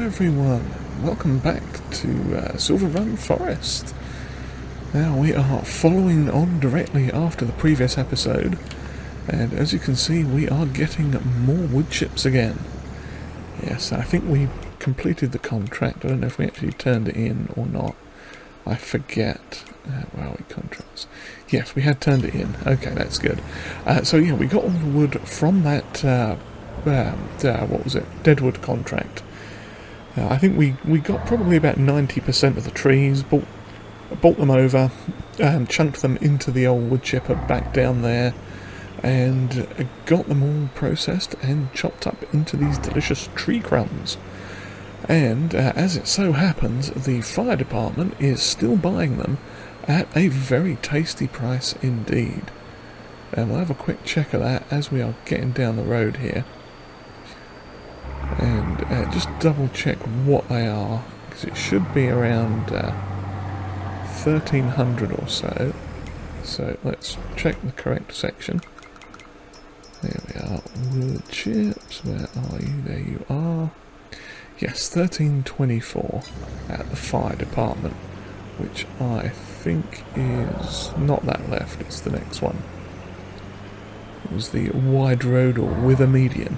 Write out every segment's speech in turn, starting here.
everyone, welcome back to Silverrun Forest. Now we are following on directly after the previous episode, and as you can see we are getting more wood chips again. Yes, I think we completed the contract. I don't know if we actually turned it in or not. I forget. Where are we? Contracts. Yes, we had turned it in. Okay, that's good. So yeah, we got all the wood from that, what was it? Deadwood contract. I think we got probably about 90% of the trees, bought them over, chunked them into the old wood chipper back down there, and got them all processed and chopped up into these delicious tree crumbs. And as it so happens, the fire department is still buying them at a very tasty price indeed. And we'll have a quick check of that as we are getting down the road here. And just double check what they are, because it should be around 1300 or so. So let's check the correct section. There we are, wood chips, where are you? There you are. Yes, 1324 at the fire department, which I think is not that left, it's the next one. It was the wide road or with a median.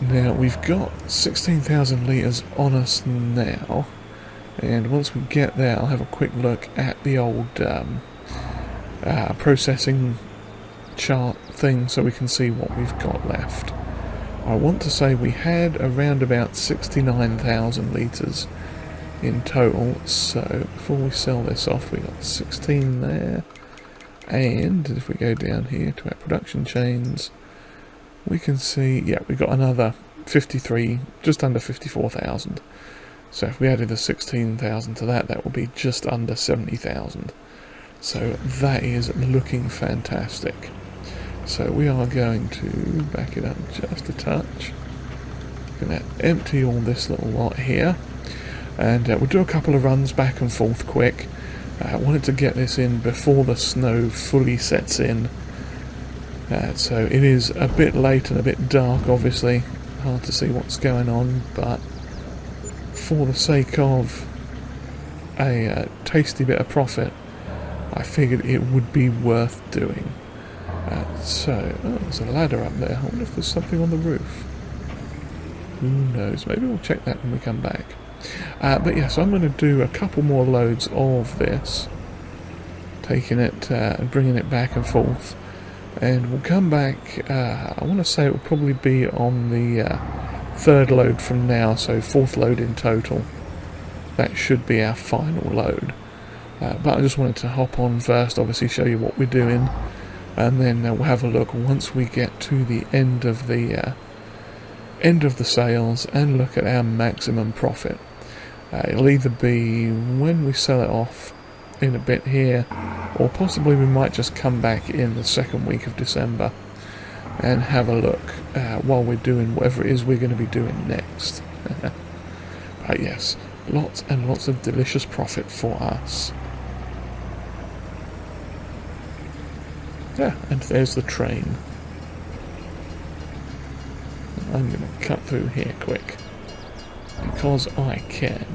Now we've got 16,000 litres on us now, and once we get there I'll have a quick look at the old processing chart thing so we can see what we've got left. I want to say we had around about 69,000 litres in total, so before we sell this off we got 16 there, and if we go down here to our production chains we can see, yeah, we got another 53, just under 54,000. So if we added the 16,000 to that, that will be just under 70,000. So that is looking fantastic. So we are going to back it up just a touch. Going to empty all this little lot here, and we'll do a couple of runs back and forth quick. I wanted to get this in before the snow fully sets in. So it is a bit late and a bit dark, obviously, hard to see what's going on, but for the sake of a tasty bit of profit, I figured it would be worth doing. There's a ladder up there. I wonder if there's something on the roof. Who knows? Maybe we'll check that when we come back. But yeah, so I'm going to do a couple more loads of this, taking it and bringing it back and forth. And we'll come back, I want to say it will probably be on the third load from now, so fourth load in total. That should be our final load. But I just wanted to hop on first, obviously show you what we're doing, and then we'll have a look once we get to the end of the sales and look at our maximum profit. It'll either be when we sell it off in a bit here, or possibly we might just come back in the second week of December and have a look while we're doing whatever it is we're going to be doing next. But yes, lots and lots of delicious profit for us. Yeah, and there's the train. I'm going to cut through here quick, because I can.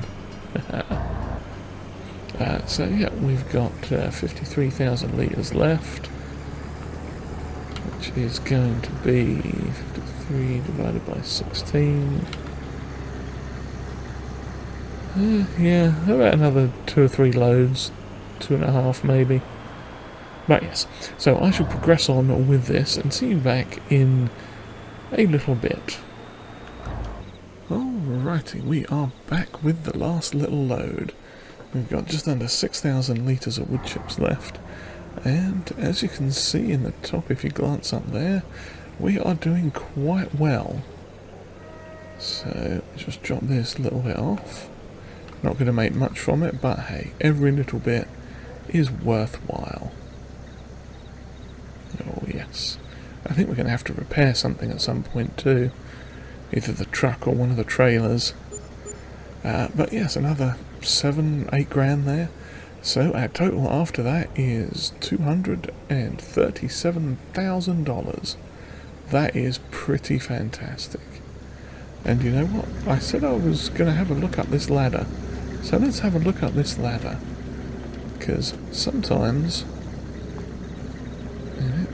So yeah, we've got 53,000 litres left, which is going to be 53 divided by 16. Yeah, about another 2 or 3 loads, 2.5 maybe. But yes, so I shall progress on with this and see you back in a little bit. Alrighty, we are back with the last little load. We've got just under 6,000 litres of wood chips left, and as you can see in the top, if you glance up there, we are doing quite well. So just drop this little bit off. Not going to make much from it, but hey, every little bit is worthwhile. Oh yes, I think we're going to have to repair something at some point too, either the truck or one of the trailers. But yes, another 7-8 grand there. So our total after that is $237,000. That is pretty fantastic. And you know what? I said I was going to have a look up this ladder. So let's have a look up this ladder. Because sometimes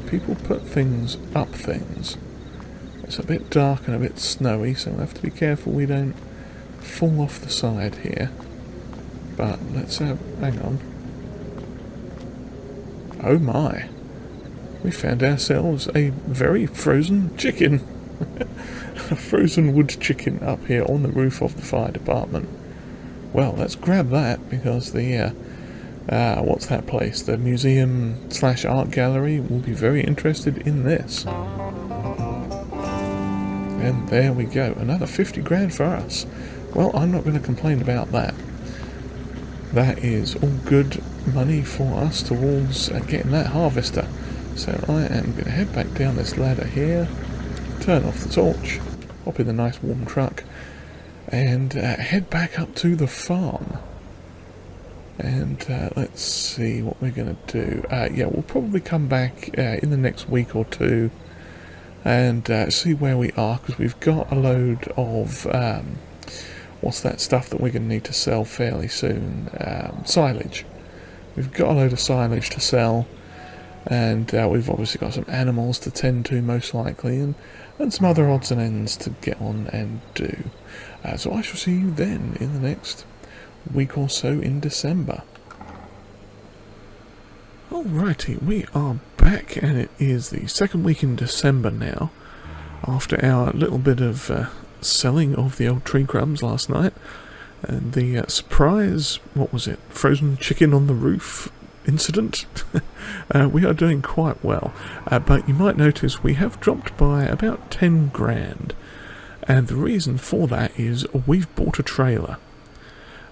people put things up things. It's a bit dark and a bit snowy, so we'll have to be careful we don't fall off the side here. But let's hang on. Oh my. We found ourselves a very frozen chicken. A frozen wood chicken up here on the roof of the fire department. Well, let's grab that because the what's that place? The museum/art gallery will be very interested in this. And there we go, another 50 grand for us. Well, I'm not going to complain about that. That is all good money for us towards getting that harvester. So I am going to head back down this ladder here, turn off the torch, hop in the nice warm truck, and head back up to the farm. And let's see what we're going to do. Yeah, we'll probably come back in the next week or two and see where we are, because we've got a load of what's that stuff that we're going to need to sell fairly soon? Silage. We've got a load of silage to sell, and we've obviously got some animals to tend to most likely, and some other odds and ends to get on and do. So I shall see you then in the next week or so in December. Alrighty, we are back, and it is the second week in December now, after our little bit of selling of the old tree crumbs last night, and the surprise, what was it, frozen chicken on the roof incident. We are doing quite well, but you might notice we have dropped by about 10 grand, and the reason for that is we've bought a trailer.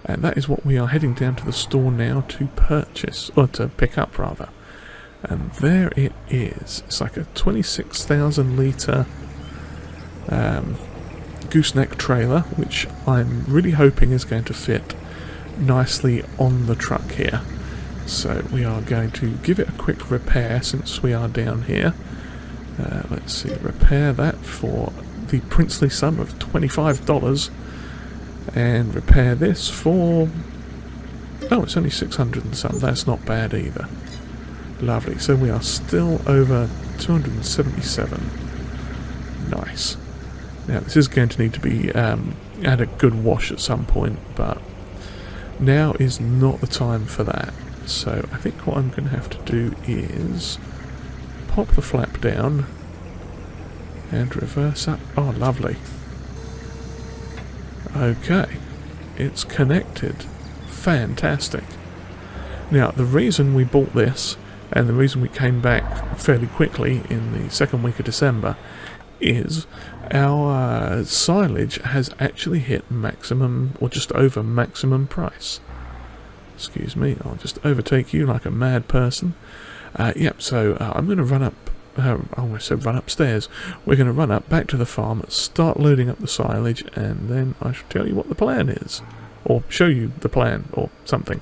And that is what we are heading down to the store now to purchase, or to pick up rather. And there it is. It's like a 26,000 litre gooseneck trailer, which I'm really hoping is going to fit nicely on the truck here. So we are going to give it a quick repair since we are down here. Let's see, repair that for the princely sum of $25. And repair this for, oh, it's only 600 and some. That's not bad either. Lovely. So we are still over 277. Nice. Now this is going to need to be had a good wash at some point, but now is not the time for that. So I think what I'm going to have to do is pop the flap down and reverse up. Oh, lovely. Okay, it's connected. Fantastic. Now, the reason we bought this, and the reason we came back fairly quickly in the second week of December, is our silage has actually hit maximum, or just over maximum price. Excuse me, I'll just overtake you like a mad person. Yep, so I'm going to run up. I said run upstairs. We're going to run up back to the farm, start loading up the silage, and then I shall tell you what the plan is. Or show you the plan, or something.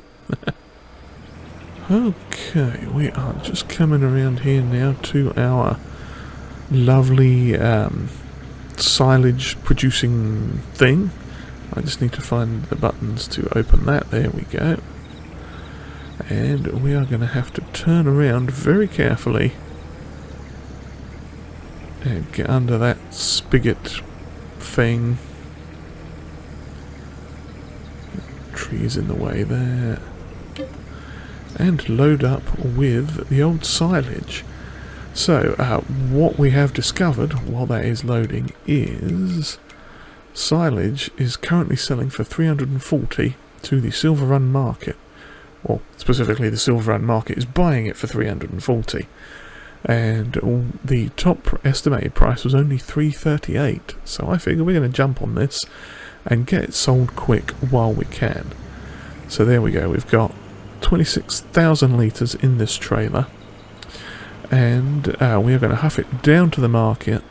Okay, we are just coming around here now to our lovely silage producing thing. I just need to find the buttons to open that. There we go. And we are going to have to turn around very carefully and get under that spigot thing. Trees in the way there. And load up with the old silage. So, what we have discovered while that is loading is silage is currently selling for $340 to the Silverrun market. Or specifically, the Silverrun market is buying it for $340. And the top estimated price was only $338. So I figure we're going to jump on this and get it sold quick while we can. So there we go. We've got 26,000 litres in this trailer. And we are going to huff it down to the market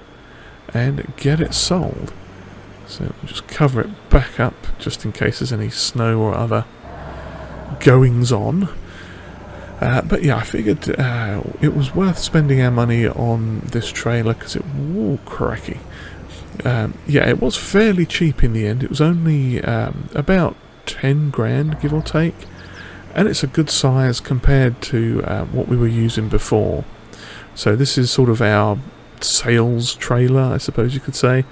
and get it sold. So we'll just cover it back up just in case there's any snow or other goings on. But yeah, I figured it was worth spending our money on this trailer because it, whoa, cracky. Yeah, it was fairly cheap in the end. It was only about 10 grand, give or take. And it's a good size compared to what we were using before. So this is sort of our sales trailer, I suppose you could say,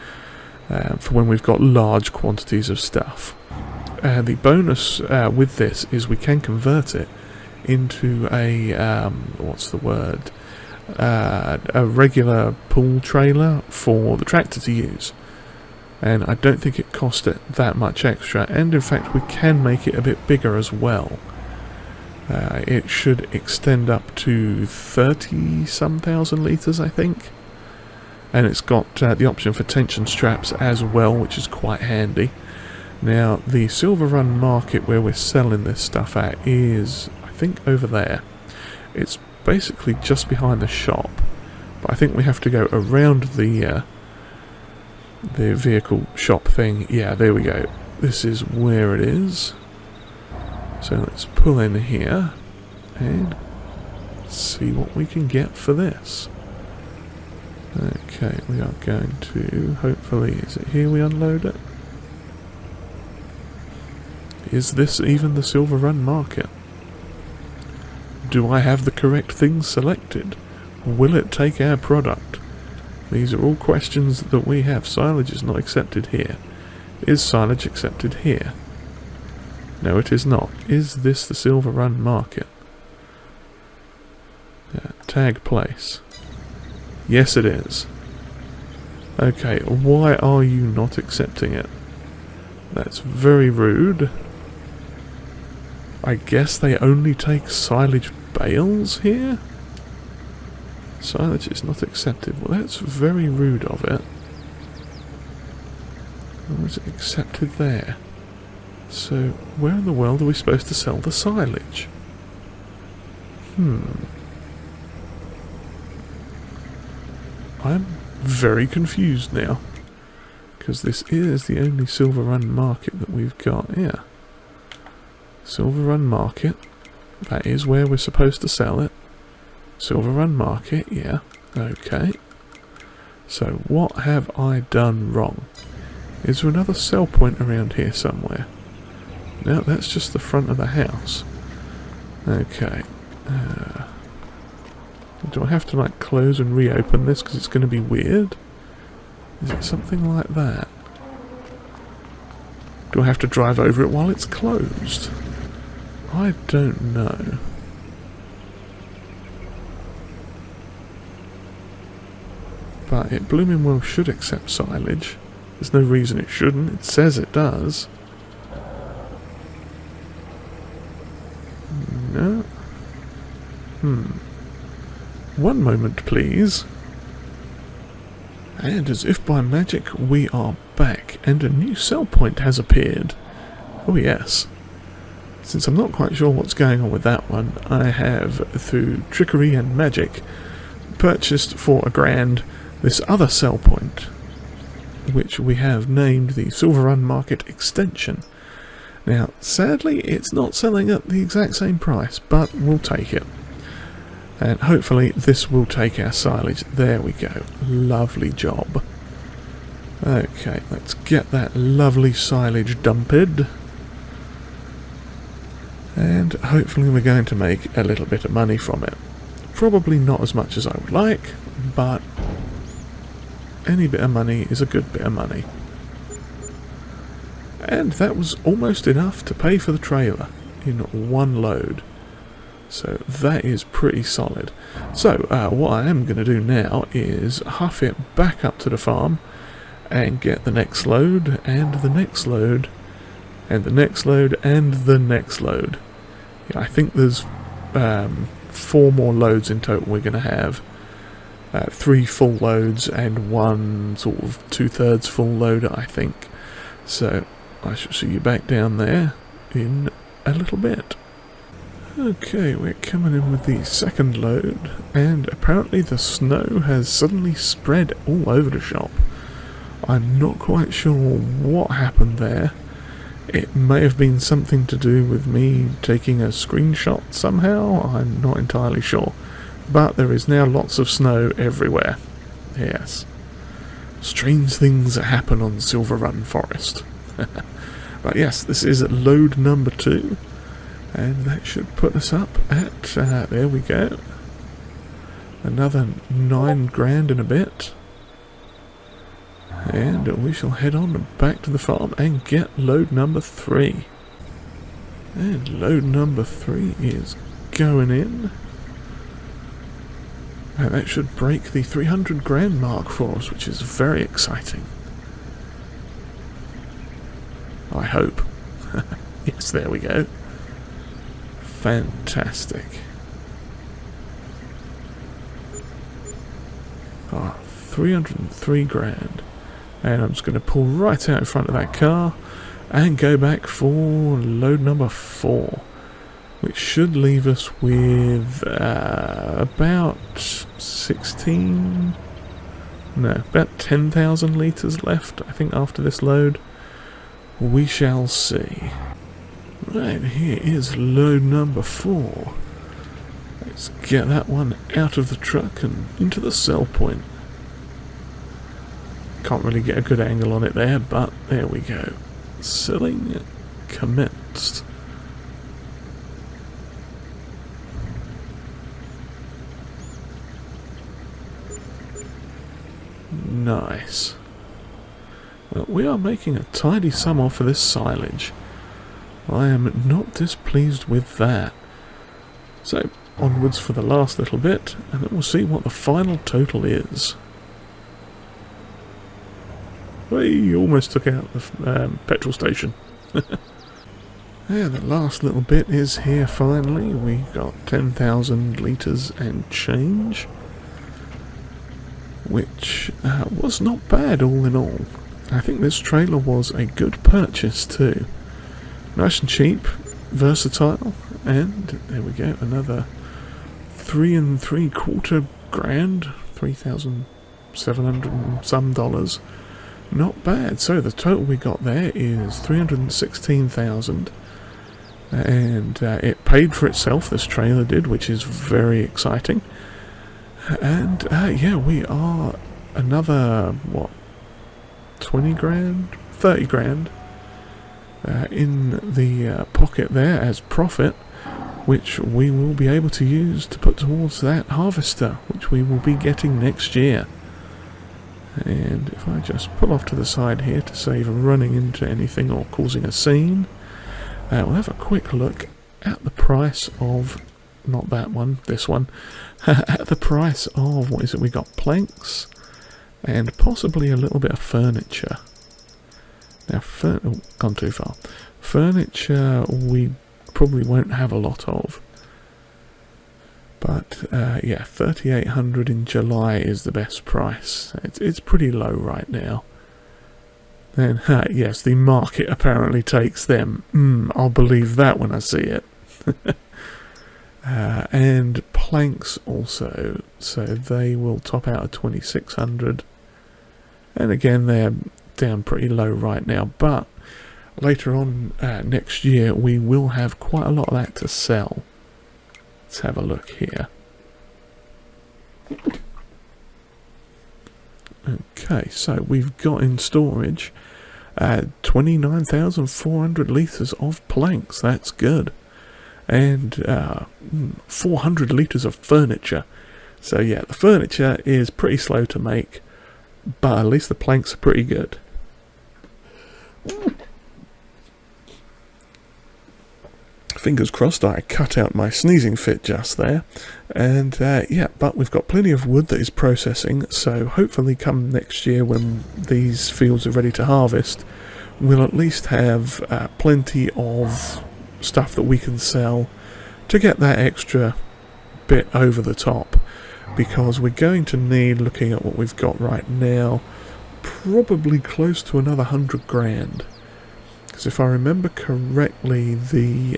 for when we've got large quantities of stuff. The bonus with this is we can convert it into a, what's the word, a regular pull trailer for the tractor to use. And I don't think it cost it that much extra, and in fact we can make it a bit bigger as well. It should extend up to 30-some thousand litres, I think. And it's got the option for tension straps as well, which is quite handy. Now, the Silverrun market where we're selling this stuff at is, I think, over there. It's basically just behind the shop, but I think we have to go around the vehicle shop thing. Yeah, there we go. This is where it is. So let's pull in here and see what we can get for this. Okay, we are going to, hopefully, is it here we unload it? Is this even the Silverrun market? Do I have the correct things selected? Will it take our product? These are all questions that we have. Silage is not accepted here. Is silage accepted here? No, it is not. Is this the Silverrun market? Tag place. Yes, it is. Okay, why are you not accepting it? That's very rude. I guess they only take silage bales here? Silage is not accepted. Well, that's very rude of it. Or is it accepted there? So, where in the world are we supposed to sell the silage? I'm very confused now. Because this is the only Silverrun market that we've got here. Silverrun market. That is where we're supposed to sell it. Silverrun market, yeah. Okay. So, what have I done wrong? Is there another sell point around here somewhere? No, that's just the front of the house. Okay. Do I have to, like, close and reopen this because it's going to be weird? Is it something like that? Do I have to drive over it while it's closed? I don't know. But it blooming well should accept silage. There's no reason it shouldn't. It says it does. No. One moment, please. And as if by magic, we are back, and a new sell point has appeared. Oh yes. Since I'm not quite sure what's going on with that one, I have, through trickery and magic, purchased for £1,000 this other sell point, which we have named the Silverrun Market Extension. Now, sadly, it's not selling at the exact same price, but we'll take it. And hopefully this will take our silage. There we go. Lovely job. Okay, let's get that lovely silage dumped. And hopefully we're going to make a little bit of money from it. Probably not as much as I would like, but any bit of money is a good bit of money. And that was almost enough to pay for the trailer in one load. So that is pretty solid. So what I am going to do now is huff it back up to the farm and get the next load, and the next load, and the next load, and the next load. Yeah, I think there's 4 more loads in total we're going to have. 3 full loads and 1 sort of 2/3 full loader, I think. So I shall see you back down there in a little bit. Okay, we're coming in with the second load, and apparently the snow has suddenly spread all over the shop. I'm not quite sure what happened there. It may have been something to do with me taking a screenshot somehow, I'm not entirely sure. But there is now lots of snow everywhere. Yes. Strange things that happen on Silverrun Forest. But yes, this is load number 2. And that should put us up at, there we go. Another 9 grand and a bit. And we shall head on back to the farm and get load number 3. And load number 3 is going in. And that should break the 300 grand mark for us, which is very exciting. I hope. Yes, there we go. Fantastic. 303 grand. And I'm just going to pull right out in front of that car and go back for load number 4, which should leave us with about 10,000 litres left, I think, after this load. We shall see. Right, here is load number 4. Let's get that one out of the truck and into the sell point. Can't really get a good angle on it there, but there we go. Selling commenced. Nice. Well, we are making a tidy sum off of this silage. I am not displeased with that. So, onwards for the last little bit, and then we'll see what the final total is. We almost took out the petrol station. Yeah, the last little bit is here finally. We got 10,000 litres and change, which was not bad all in all. I think this trailer was a good purchase too. Nice and cheap, versatile, and there we go, another 3 3/4 grand, 3,700 and some dollars. Not bad. So the total we got there is 316,000, and it paid for itself, this trailer did, which is very exciting. And yeah, we are another, what, 20 grand, 30 grand in the pocket there as profit, which we will be able to use to put towards that harvester, which we will be getting next year. And if I just pull off to the side here to save running into anything or causing a scene, we'll have a quick look at the price of, not that one, this one, at the price of, what is it, we got planks and possibly a little bit of furniture. Now, oh, gone too far. Furniture we probably won't have a lot of. But yeah, 3,800 in July is the best price. It's pretty low right now. Then, yes, the market apparently takes them. I'll believe that when I see it. And planks also, so they will top out at 2,600. And again, they're down pretty low right now, but later on next year we will have quite a lot of that to sell. Let's have a look here. Okay, so we've got in storage 29,400 litres of planks. That's good. And 400 litres of furniture. So yeah, the furniture is pretty slow to make, but at least the planks are pretty good. Fingers crossed I cut out my sneezing fit just there. And yeah, but we've got plenty of wood that is processing, so hopefully come next year when these fields are ready to harvest, we'll at least have plenty of stuff that we can sell to get that extra bit over the top, because we're going to need, looking at what we've got right now, probably close to another 100 grand. Because if I remember correctly, the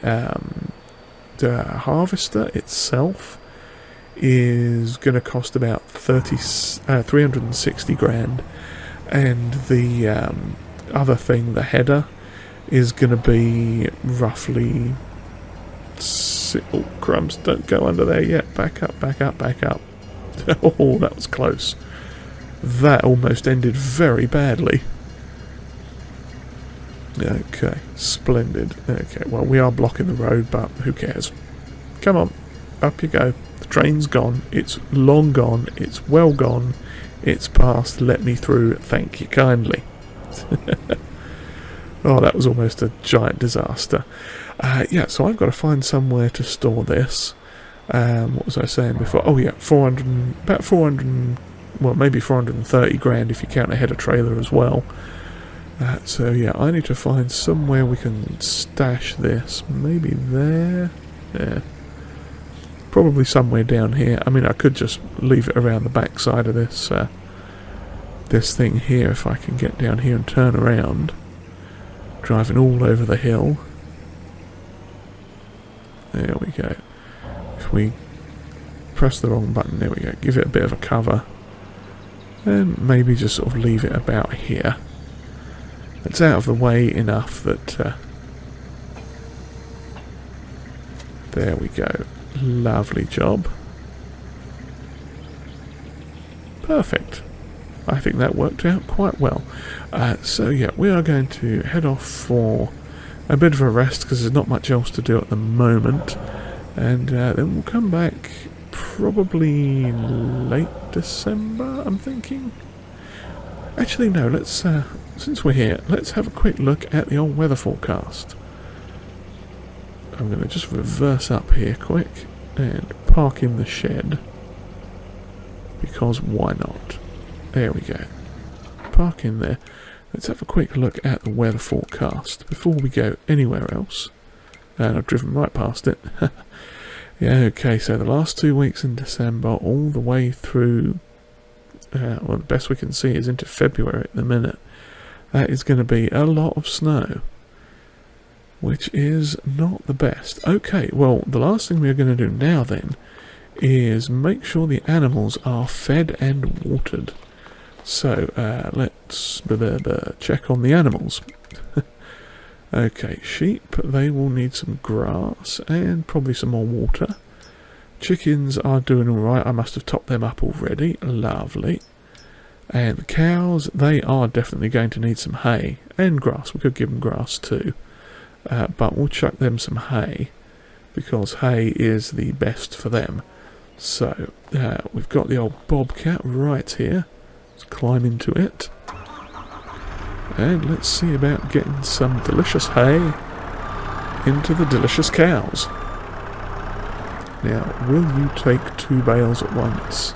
harvester itself is going to cost about 360 grand, and the other thing, the header, is going to be roughly... Oh, crumbs, don't go under there yet. Back up, back up, back up. Oh, that was close. That almost ended very badly. Okay, splendid. Okay, well, we are blocking the road, but who cares? Come on, up you go. The train's gone. It's long gone. It's well gone. It's past. Let me through. Thank you kindly. Oh, that was almost a giant disaster. Yeah, so I've got to find somewhere to store this. What was I saying before? Oh yeah, about 400, well, maybe 430 grand if you count a header trailer as well. So yeah, I need to find somewhere we can stash this. Maybe there? Yeah. Probably somewhere down here. I mean, I could just leave it around the back side of this this thing here if I can get down here and turn around. Driving all over the hill. There we go. If we press the wrong button, there we go. Give it a bit of a cover. And maybe just sort of leave it about here. It's out of the way enough that... there we go. Lovely job. Perfect. I think that worked out quite well. So yeah, we are going to head off for a bit of a rest because there's not much else to do at the moment. And then we'll come back probably late December, I'm thinking. Actually, no, let's... since we're here, let's have a quick look at the old weather forecast. I'm going to just reverse up here quick and park in the shed. Because why not? There we go. Park in there. Let's have a quick look at the weather forecast before we go anywhere else. And I've driven right past it. Yeah, okay, so the last 2 weeks in December all the way through... well, the best we can see is into February at the minute. That is going to be a lot of snow, which is not the best. Okay, well, the last thing we're going to do now then is make sure the animals are fed and watered. So, let's check on the animals. Okay, sheep, they will need some grass and probably some more water. Chickens are doing alright, I must have topped them up already. Lovely. And the cows, they are definitely going to need some hay and grass. We could give them grass too. But we'll chuck them some hay because hay is the best for them. So, we've got the old bobcat right here. Let's climb into it. And let's see about getting some delicious hay into the delicious cows. Now, will you take 2 bales at once?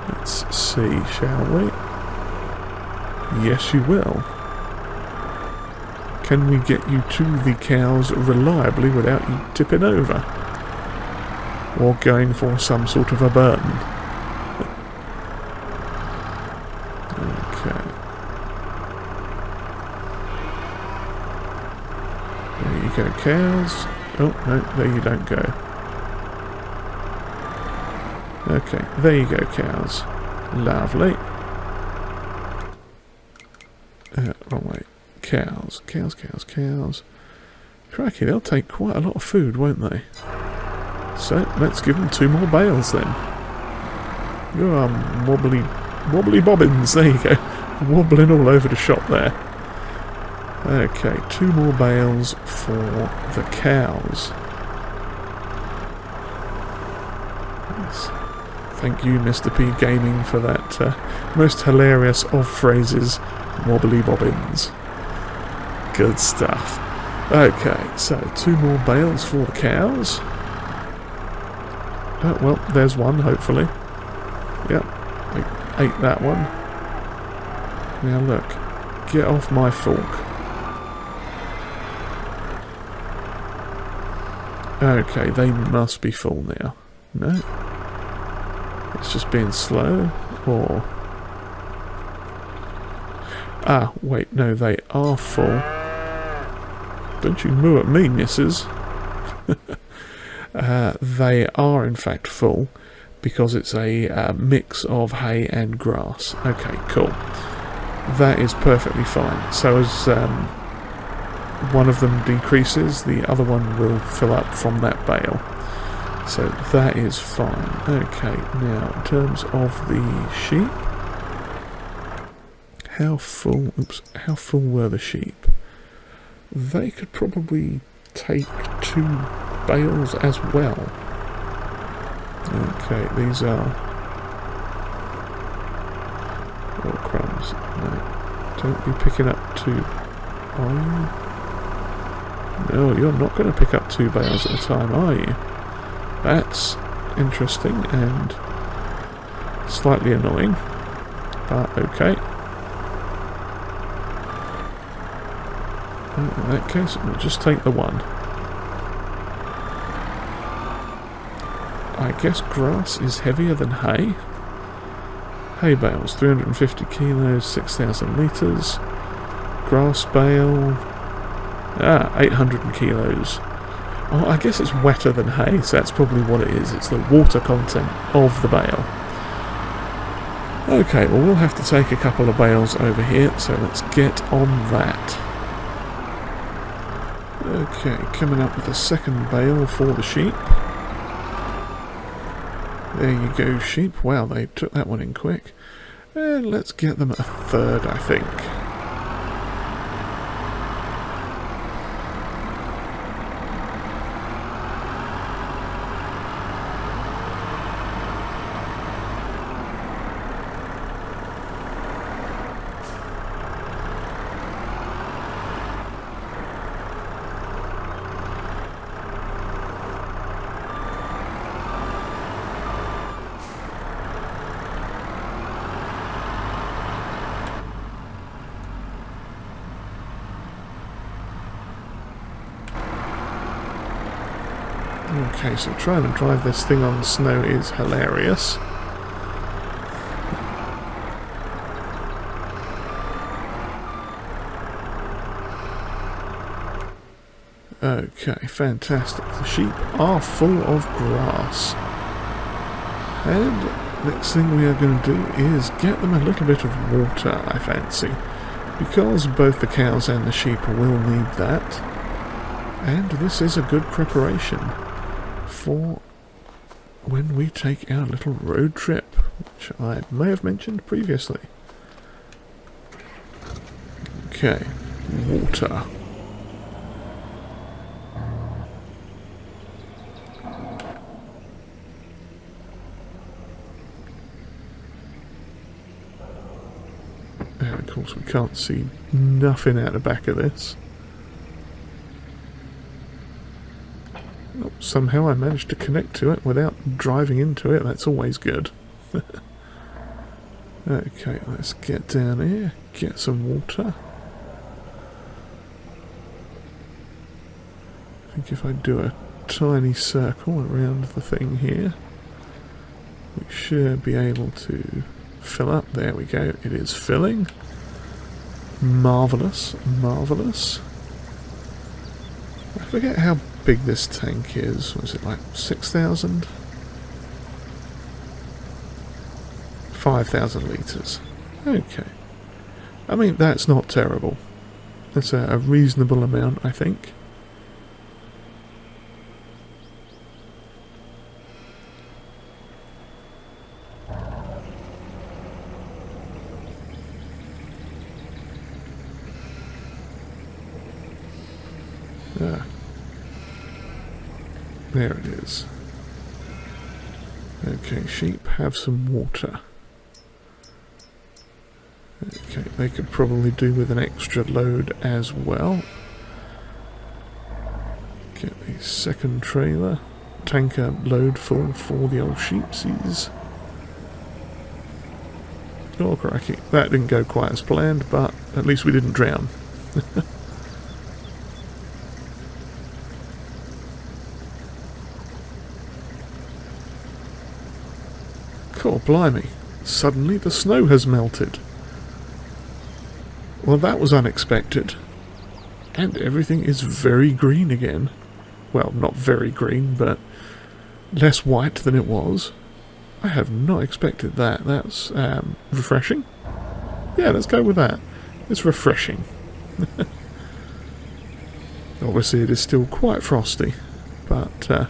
Let's see, shall we? Yes, you will. Can we get you to the cows reliably without you tipping over? Or going for some sort of a burn? Okay. There you go, cows. Oh, no, there you don't go. Okay, there you go, cows. Lovely. Wrong way. Cows. Crikey, they'll take quite a lot of food, won't they? So, let's give them 2 more bales then. You're wobbly bobbins, there you go. Wobbling all over the shop there. Okay, 2 more bales for the cows. Yes. Thank you, Mr. P Gaming, for that most hilarious of phrases, wobbly bobbins. Good stuff. Okay, so 2 more bales for the cows. Oh, well, there's one, hopefully. Yep, I ate that one. Now look, get off my fork. Okay, they must be full now. No? It's just being slow, or... Ah, wait, no, they are full. Don't you moo at me, missus. They are, in fact, full, because it's a mix of hay and grass. Okay, cool. That is perfectly fine. So as one of them decreases, the other one will fill up from that bale. So that is fine. Okay, now in terms of the sheep, how full were the sheep? They could probably take 2 bales as well. Okay, these are... oh, crumbs. No, don't be picking up 2. Are you? No, you're not going to pick up 2 bales at a time, are you? That's interesting and slightly annoying, but okay. In that case, we'll just take the 1. I guess grass is heavier than hay. Hay bales, 350 kilos, 6,000 litres. Grass bale, 800 kilos. Oh, I guess it's wetter than hay, so that's probably what it is. It's the water content of the bale. Okay, well we'll have to take a couple of bales over here, so let's get on that. Okay, coming up with a second bale for the sheep. There you go, sheep. Wow, they took that one in quick. And let's get them a third, I think. Okay, so trying to drive this thing on snow is hilarious. Okay, fantastic. The sheep are full of grass. And next thing we are going to do is get them a little bit of water, I fancy. Because both the cows and the sheep will need that. And this is a good preparation for when we take our little road trip, which I may have mentioned previously. Okay, water. And of course we can't see nothing out the back of this. Oh, somehow I managed to connect to it without driving into it. That's always good. Okay, let's get down here, get some water. I think if I do a tiny circle around the thing here, we should be able to fill up. There we go, it is filling. Marvellous, marvellous. I forget how big this tank is. Was it like 6,000? 5,000 litres. Okay. I mean, that's not terrible. That's a reasonable amount, I think. There it is. Okay, sheep, have some water. Okay, they could probably do with an extra load as well. Get the second trailer, tanker load full for the old sheepsies. Oh cracky, that didn't go quite as planned, but at least we didn't drown. God blimey, suddenly the snow has melted. Well, that was unexpected. And everything is very green again. Well, not very green, but less white than it was. I have not expected that. That's refreshing. Yeah, let's go with that. It's refreshing. Obviously it is still quite frosty, but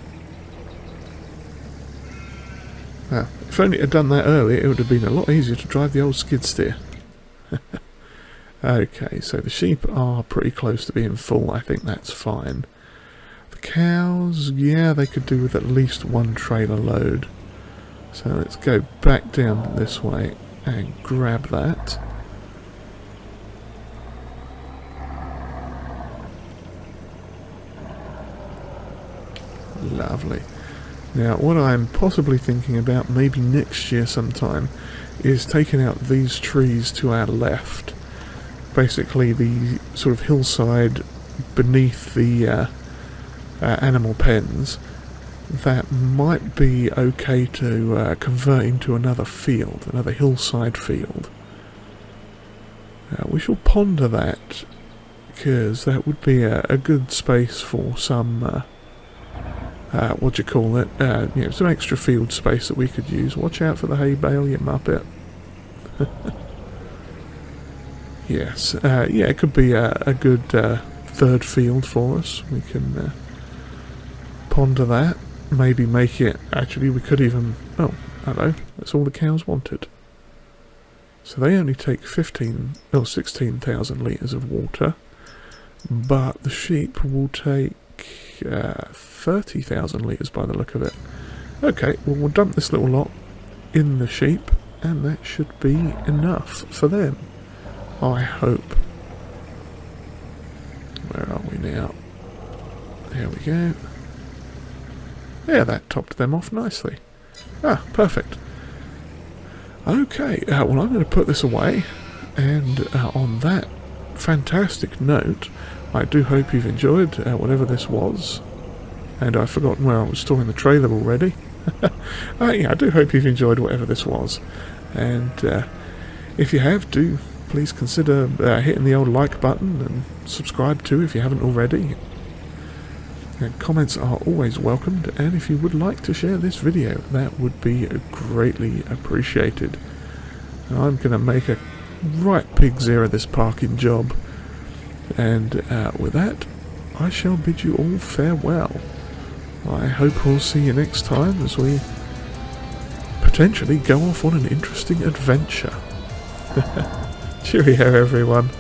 If only it had done that earlier, it would have been a lot easier to drive the old skid steer. Okay, so the sheep are pretty close to being full. I think that's fine. The cows, yeah, they could do with at least one trailer load. So let's go back down this way and grab that. Lovely. Now, what I'm possibly thinking about, maybe next year sometime, is taking out these trees to our left. Basically, the sort of hillside beneath the animal pens. That might be okay to convert into another field, another hillside field. We shall ponder that, because that would be a good space for some... what do you call it? You know, some extra field space that we could use. Watch out for the hay bale, you muppet. Yes, yeah, it could be a good third field for us. We can ponder that. Maybe make it... Actually, we could even... Oh, hello. That's all the cows wanted. So they only take 16,000 litres of water. But the sheep will take 30,000 litres by the look of it. Okay, well, we'll dump this little lot in the sheep, and that should be enough for them. I hope. Where are we now? There we go. Yeah, that topped them off nicely. Ah, perfect. Okay, well, I'm going to put this away, and on that fantastic note, I do hope you've enjoyed whatever this was. And I've forgotten where I was storing the trailer already. Yeah, I do hope you've enjoyed whatever this was. And if you have, do please consider hitting the old like button and subscribe too if you haven't already. Comments are always welcomed, and if you would like to share this video, that would be greatly appreciated. I'm going to make a right pig's ear of this parking job. And with that, I shall bid you all farewell. I hope we'll see you next time as we potentially go off on an interesting adventure. Cheerio, everyone.